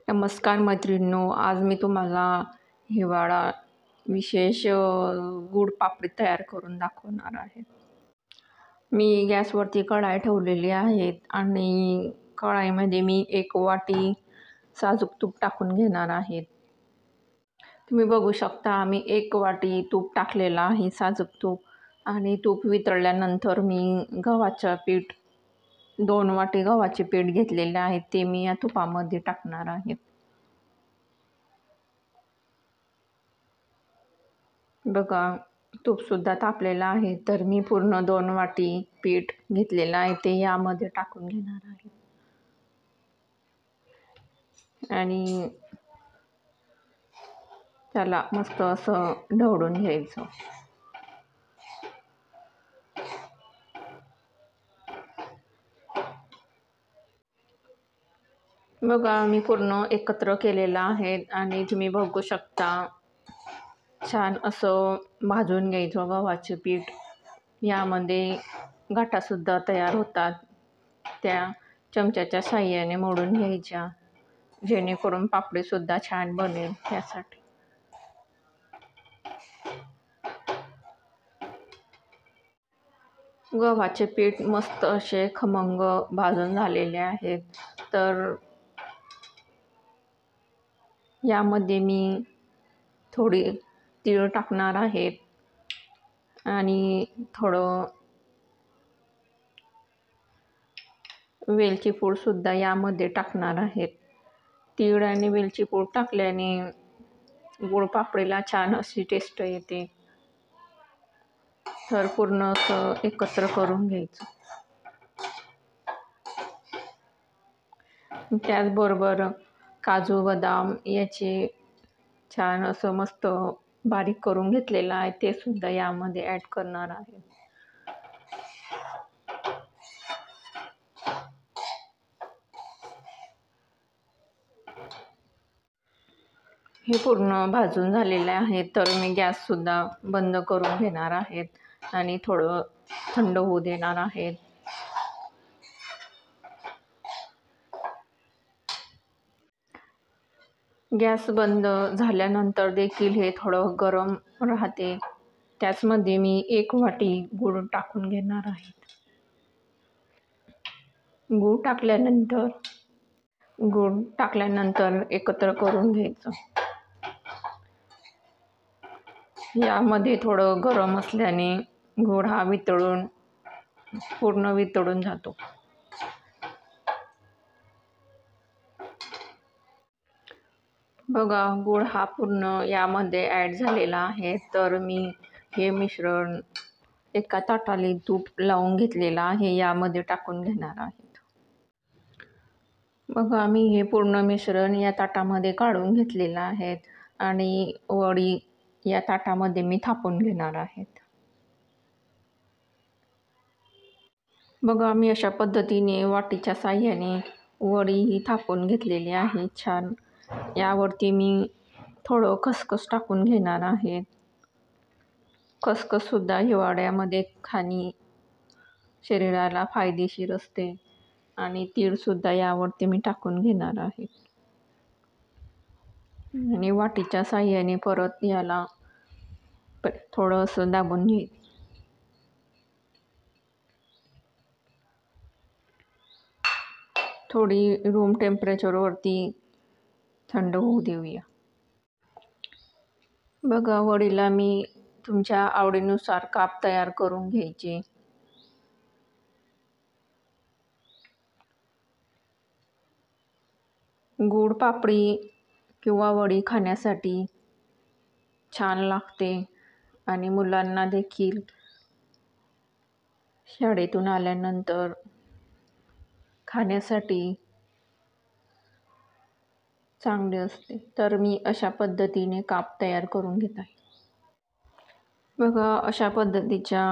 नमस्कार मैत्रिणींनो, आज मी तुम्हाला हिवाळा विशेष गूळ पापडी तयार करून दाखवणार आहे. मी गॅसवरती कढाई ठेवलेली आहे आणि कढाईमध्ये मी 1 वाटी साजूक तूप टाकून घेणार आहे. तुम्ही बघू शकता मी 1 वाटी तूप टाकलेलं आहे, साजूक तूप. आणि तूप वितळल्यानंतर मी गव्हाचं पीठ 2 वाटी गव्हाचे पीठ घेतलेले आहे, ते मी या तुपामध्ये टाकणार आहे. बघा, तूपसुद्धा तापलेलं आहे, तर मी पूर्ण 2 वाटी पीठ घेतलेलं आहे, ते यामध्ये टाकून घेणार आहे. आणि त्याला मस्त असं ढवळून घ्यायचं. बघा, मी पूर्ण एकत्र केलेलं आहे आणि तुम्ही बघू शकता छान असं भाजून घ्यायचं गव्हाचे पीठ. यामध्ये गाठासुद्धा तयार होतात, त्या चमच्याच्या साहाय्याने मोडून घ्यायच्या, जेणेकरून पापडीसुद्धा छान बनेल त्यासाठी. गव्हाचे पीठ मस्त असे खमंग भाजून झालेले आहेत, तर यामध्ये मी थोडी तीळ टाकणार आहे आणि थोडं वेलची पूडसुद्धा यामध्ये टाकणार आहेत. तीळ आणि वेलची पूड टाकल्याने गूळ पापडीला छान अशी टेस्ट येते. तर पूर्ण असं एकत्र करून घ्यायचं. त्याचबरोबर काजू बदाम याचे छान असं मस्त बारीक करून घेतलेलं आहे, ते सुद्धा यामध्ये ॲड करणार आहे. हे पूर्ण भाजून झालेले आहे, तर मी गॅससुद्धा बंद करून घेणार आहेत आणि थोडं थंड होऊ देणार आहेत. गॅस बंद झाल्यानंतर देखील हे थोडं गरम राहते. त्याचमध्ये मी 1 वाटी गूळ टाकून घेणार आहे. गूळ टाकल्यानंतर एकत्र करून घ्यायचं. यामध्ये थोडं गरम असल्याने गूळ हा पूर्ण वितळून जातो. बघा, गूळ हा पूर्ण यामध्ये ॲड झालेला आहे, तर मी हे मिश्रण एका ताटाला तूप लावून घेतलेलं आहे, यामध्ये टाकून घेणार आहेत. बघा, मी हे पूर्ण मिश्रण या ताटामध्ये काढून घेतलेलं आहे आणि वडी या ताटामध्ये मी थापून घेणार आहेत. बघा, मी अशा पद्धतीने वाटीच्या साहाय्याने वडी ही थापून घेतलेली आहे छान. यावरती मी थोडं खसखस टाकून घेणार आहे. खसखससुद्धा हिवाळ्यामध्ये खाणे शरीराला फायदेशीर असते. आणि तीळसुद्धा यावरती मी टाकून घेणार आहे. आणि वाटीच्या साहाय्याने परत याला थोडं असं दाबून घ्यायचं. थोडी रूम टेम्परेचरवरती थंड होऊ देऊया. बघा, वडीला मी तुमच्या आवडीनुसार काप तयार करून घ्यायचे. गूळ पापडी किंवा वडी खाण्यासाठी छान लागते आणि मुलांना देखील शाळेतून आल्यानंतर खाण्यासाठी चांगले असते. तर मी अशा पद्धतीने काप तयार करून घेत आहे. बघा, अशा पद्धतीच्या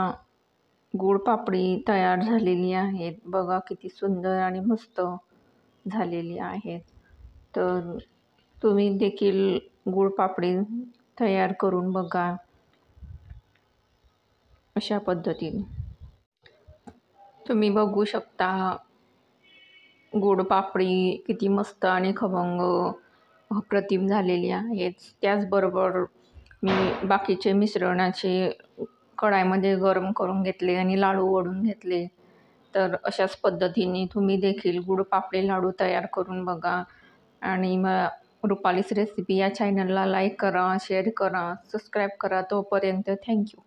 गूळ पापडी तयार झालेली आहेत. बघा, किती सुंदर आणि मस्त झालेली आहेत. तर तुम्ही देखील गूळ पापडी तयार करून बघा अशा पद्धतीने. तुम्ही बघू शकता गूळ पापडी किती मस्त आणि खमंग अप्रतिम झालेली आहेत. त्याचबरोबर मी बाकीचे मिश्रणाचे कढाईमध्ये गरम करून घेतले आणि लाडू वळून घेतले. तर अशाच पद्धतीने तुम्ही देखील गुळ पापडी लाडू तयार करून बघा. आणि रुपालीस रेसिपी या चॅनलला लाईक करा, शेअर करा, सबस्क्राईब करा. तोपर्यंत थँक्यू.